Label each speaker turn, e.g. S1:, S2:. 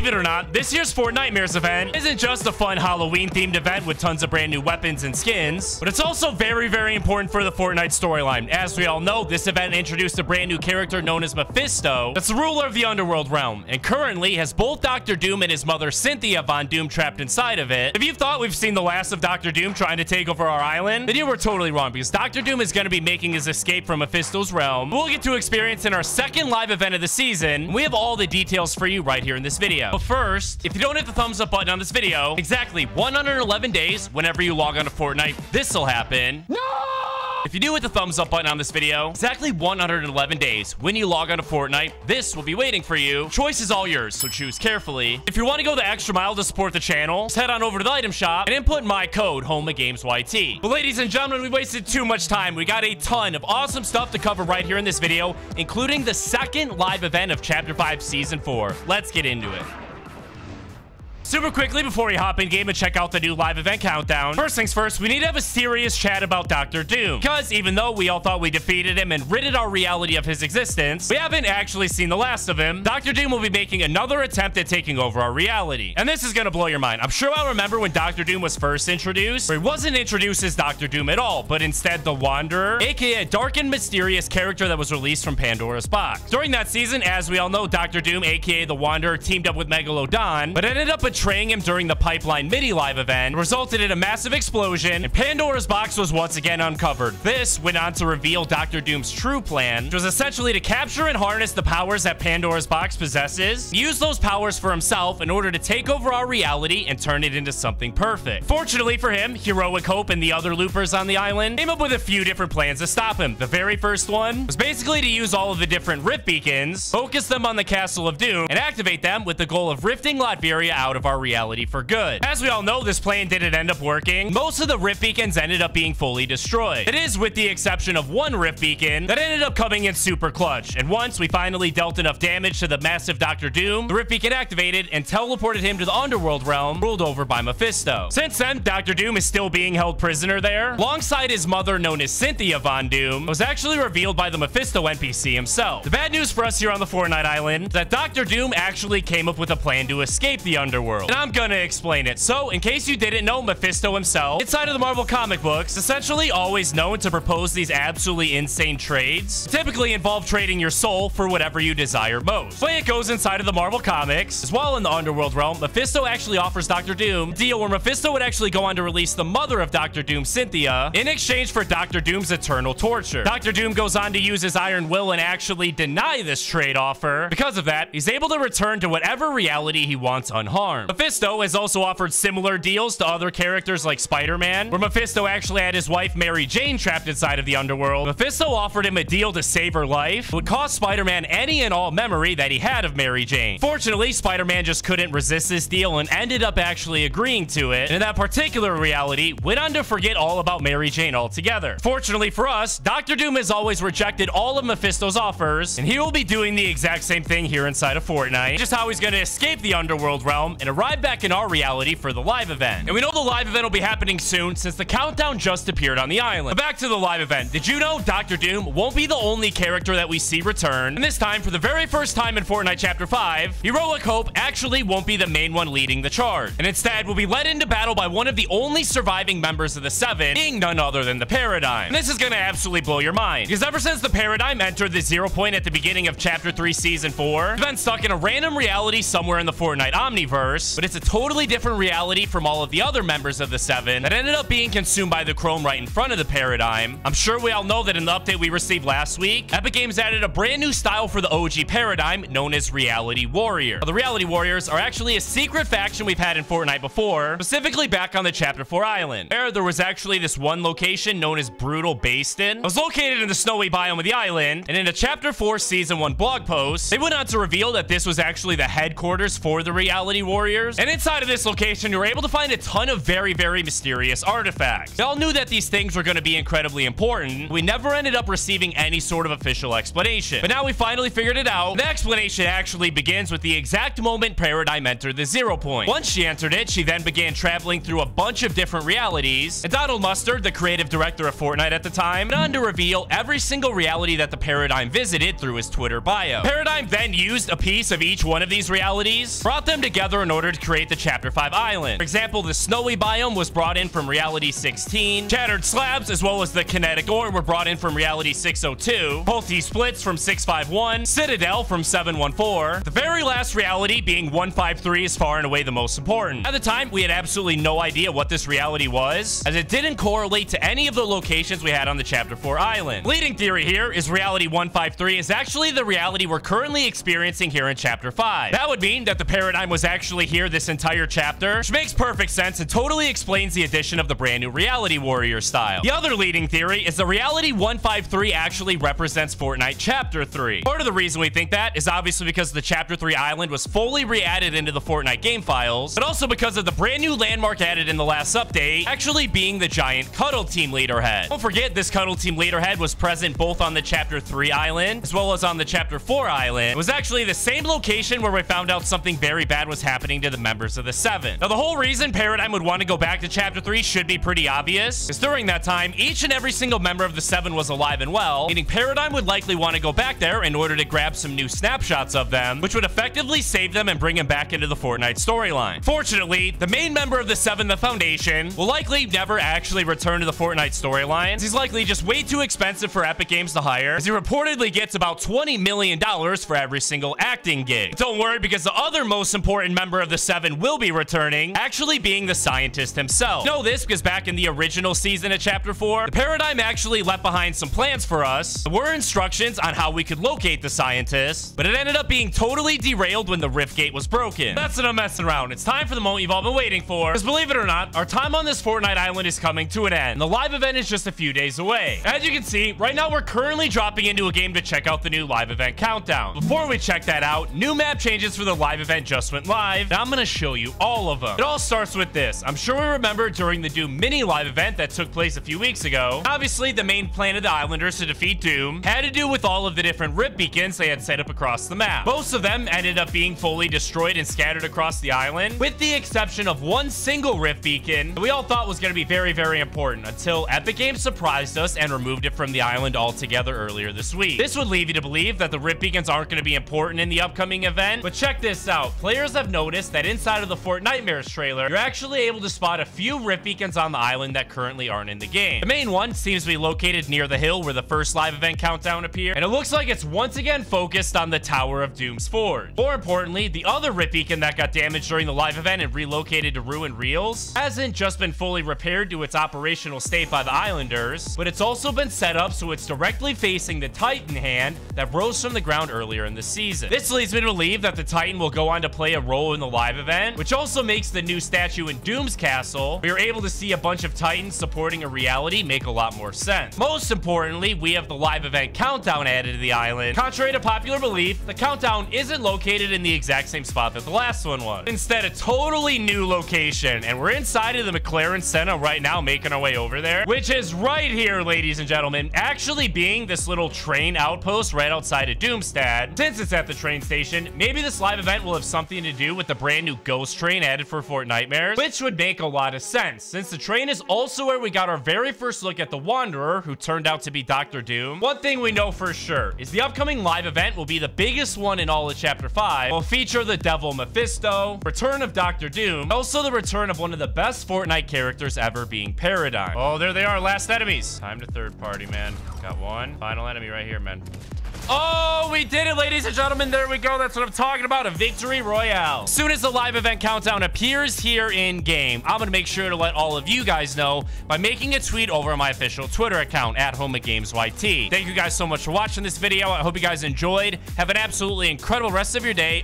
S1: Believe it or not, this year's Fortnitemares event isn't just a fun Halloween-themed event with tons of brand new weapons and skins, but it's also very, very important for the Fortnite storyline. As we all know, this event introduced a brand new character known as Mephisto that's the ruler of the underworld realm, and currently has both Dr. Doom and his mother Cynthia Von Doom trapped inside of it. If you thought we've seen the last of Dr. Doom trying to take over our island, then you were totally wrong, because Dr. Doom is going to be making his escape from Mephisto's realm. We'll get to experience in our second live event of the season. We have all the details for you right here in this video. But first, if you don't hit the thumbs up button on this video, exactly 111 days whenever you log on to Fortnite, this will happen. No! If you do hit the thumbs up button on this video, exactly 111 days when you log on to Fortnite, this will be waiting for you. Choice is all yours, so choose carefully. If you want to go the extra mile to support the channel, just head on over to the item shop and input my code HOMAGAMESYT. But ladies and gentlemen, we wasted too much time. We got a ton of awesome stuff to cover right here in this video, including the second live event of Chapter 5 Season 4. Let's get into it. Super quickly, before we hop in game and check out the new live event countdown, first things first, we need to have a serious chat about Dr. Doom. Because even though we all thought we defeated him and ridded our reality of his existence, we haven't actually seen the last of him. Dr. Doom will be making another attempt at taking over our reality. And this is gonna blow your mind. I'm sure I'll remember when Dr. Doom was first introduced, where he wasn't introduced as Dr. Doom at all, but instead the Wanderer, aka a dark and mysterious character that was released from Pandora's box. During that season, as we all know, Dr. Doom, aka the Wanderer, teamed up with Megalodon, but ended up betraying him during the Pipeline Midi live event, resulted in a massive explosion, and Pandora's box was once again uncovered. This went on to reveal Dr. Doom's true plan, which was essentially to capture and harness the powers that Pandora's box possesses, use those powers for himself in order to take over our reality and turn it into something perfect. Fortunately for him, Heroic Hope and the other loopers on the island came up with a few different plans to stop him. The very first one was basically to use all of the different rift beacons, focus them on the Castle of Doom, and activate them with the goal of rifting Latveria out of our reality for good. As we all know, this plan didn't end up working. Most of the rift beacons ended up being fully destroyed. It is with the exception of one rift beacon that ended up coming in super clutch, and once we finally dealt enough damage to the massive Dr. Doom, the rift beacon activated and teleported him to the underworld realm ruled over by Mephisto. Since then, Dr. Doom is still being held prisoner there alongside his mother, known as Cynthia Von Doom. It was actually revealed by the Mephisto NPC himself. The bad news for us here on the Fortnite island is that Dr. Doom actually came up with a plan to escape the underworld, and I'm gonna explain it. So, in case you didn't know, Mephisto himself, inside of the Marvel comic books, essentially always known to propose these absolutely insane trades, typically involve trading your soul for whatever you desire most. The way it goes inside of the Marvel comics, as well in the underworld realm, Mephisto actually offers Dr. Doom a deal where Mephisto would actually go on to release the mother of Dr. Doom, Cynthia, in exchange for Dr. Doom's eternal torture. Dr. Doom goes on to use his iron will and actually deny this trade offer. Because of that, he's able to return to whatever reality he wants unharmed. Mephisto has also offered similar deals to other characters like Spider-Man, where Mephisto actually had his wife Mary Jane trapped inside of the underworld. Mephisto offered him a deal to save her life. It would cost Spider-Man any and all memory that he had of Mary Jane. Fortunately, Spider-Man just couldn't resist this deal and ended up actually agreeing to it, and in that particular reality, went on to forget all about Mary Jane altogether. Fortunately for us, Dr. Doom has always rejected all of Mephisto's offers, and he will be doing the exact same thing here inside of Fortnite, just how he's going to escape the underworld realm and arrive back in our reality for the live event. And we know the live event will be happening soon since the countdown just appeared on the island. But back to the live event. Did you know Dr. Doom won't be the only character that we see return? And this time, for the very first time in Fortnite Chapter 5, Heroic Hope actually won't be the main one leading the charge, and instead will be led into battle by one of the only surviving members of the Seven, being none other than the Paradigm. And this is gonna absolutely blow your mind, because ever since the Paradigm entered the 0 point at the beginning of Chapter 3 Season 4, he's been stuck in a random reality somewhere in the Fortnite Omniverse, but it's a totally different reality from all of the other members of the Seven that ended up being consumed by the Chrome right in front of the Paradigm. I'm sure we all know that in the update we received last week, Epic Games added a brand new style for the OG Paradigm known as Reality Warrior. Now, the Reality Warriors are actually a secret faction we've had in Fortnite before, specifically back on the Chapter 4 island. There was actually this one location known as Brutal Bastin. It was located in the snowy biome of the island, and in a Chapter 4 Season 1 blog post, they went on to reveal that this was actually the headquarters for the Reality Warriors warriors. And inside of this location, you were able to find a ton of very, very mysterious artifacts. We all knew that these things were going to be incredibly important. We never ended up receiving any sort of official explanation. But now we finally figured it out. The explanation actually begins with the exact moment Paradigm entered the 0 point. Once she entered it, she then began traveling through a bunch of different realities. And Donald Mustard, the creative director of Fortnite at the time, went on to reveal every single reality that the Paradigm visited through his Twitter bio. Paradigm then used a piece of each one of these realities, brought them together in order to create the Chapter 5 island. For example, the snowy biome was brought in from reality 16. Shattered slabs as well as the kinetic ore were brought in from reality 602. Pulty splits from 651. Citadel from 714. The very last reality being 153 is far and away the most important. At the time, we had absolutely no idea what this reality was, as it didn't correlate to any of the locations we had on the Chapter 4 island. Leading theory here is reality 153 is actually the reality we're currently experiencing here in Chapter 5. That would mean that the Paradigm was actually here this entire chapter, which makes perfect sense and totally explains the addition of the brand new reality warrior style. The other leading theory is the reality 153 actually represents Fortnite Chapter 3. Part of the reason we think that is obviously because the Chapter 3 island was fully re-added into the Fortnite game files, but also because of the brand new landmark added in the last update, actually being the giant Cuddle Team leader head. Don't forget, this Cuddle Team leader head was present both on the Chapter 3 island as well as on the Chapter 4 island. It was actually the same location where we found out something very bad was happening to the members of the 7. Now, the whole reason Paradigm would want to go back to Chapter 3 should be pretty obvious, because during that time, each and every single member of the 7 was alive and well, meaning Paradigm would likely want to go back there in order to grab some new snapshots of them, which would effectively save them and bring them back into the Fortnite storyline. Fortunately, the main member of the 7, the Foundation, will likely never actually return to the Fortnite storyline, as he's likely just way too expensive for Epic Games to hire, as he reportedly gets about $20 million for every single acting gig. But don't worry, because the other most important member of the 7 will be returning, actually being the scientist himself. Know this because back in the original season of Chapter 4, the Paradigm actually left behind some plans for us. There were instructions on how we could locate the scientist, but it ended up being totally derailed when the rift gate was broken. That's enough messing around. It's time for the moment you've all been waiting for, because believe it or not, our time on this Fortnite island is coming to an end. The live event is just a few days away. As you can see, right now we're currently dropping into a game to check out the new live event countdown. Before we check that out, new map changes for the live event just went live, and I'm gonna show you all of them. It all starts with this. I'm sure we remember during the Doom mini live event that took place a few weeks ago. Obviously, the main plan of the Islanders to defeat Doom had to do with all of the different rip beacons they had set up across the map. Most of them ended up being fully destroyed and scattered across the island, with the exception of one single rift beacon that we all thought was going to be very, very important, until Epic Games surprised us and removed it from the island altogether earlier this week. This would leave you to believe that the rip beacons aren't going to be important in the upcoming event, but check this out. Players have noticed that inside of the Fortnitemares trailer, you're actually able to spot a few rip beacons on the island that currently aren't in the game. The main one seems to be located near the hill where the first live event countdown appeared, and it looks like it's once again focused on the Tower of Doom's Forge. More importantly, the other rip beacon that got damaged during the live event and relocated to ruined reels hasn't just been fully repaired to its operational state by the Islanders, but it's also been set up so it's directly facing the Titan hand that rose from the ground earlier in the season. This leads me to believe that the Titan will go on to play a role in the live event, which also makes the new statue in Doom's castle, we are able to see a bunch of Titans supporting a reality, make a lot more sense. Most importantly, we have the live event countdown added to the island. Contrary to popular belief, the countdown isn't located in the exact same spot that the last one was. Instead, a totally new location, and we're inside of the McLaren Senna right now, making our way over there, which is right here, ladies and gentlemen, actually being this little train outpost right outside of Doomstad. Since it's at the train station, maybe this live event will have something to do with the brand new ghost train added for Fortnitemares, which would make a lot of sense, since the train is also where we got our very first look at the Wanderer, who turned out to be Dr. Doom. One thing we know for sure is the upcoming live event will be the biggest one in all of Chapter 5. Will feature the devil Mephisto, return of Dr. Doom, also the return of one of the best Fortnite characters ever, being Paradigm. Oh, there they are, last enemies. Time to third party, man. Got one final enemy right here, man. Oh, we did it, ladies and gentlemen. There we go. That's what I'm talking about. A victory royale. As soon as the live event countdown appears here in game, I'm going to make sure to let all of you guys know by making a tweet over my official Twitter account at HomeOfGamesYT. Thank you guys so much for watching this video. I hope you guys enjoyed. Have an absolutely incredible rest of your day.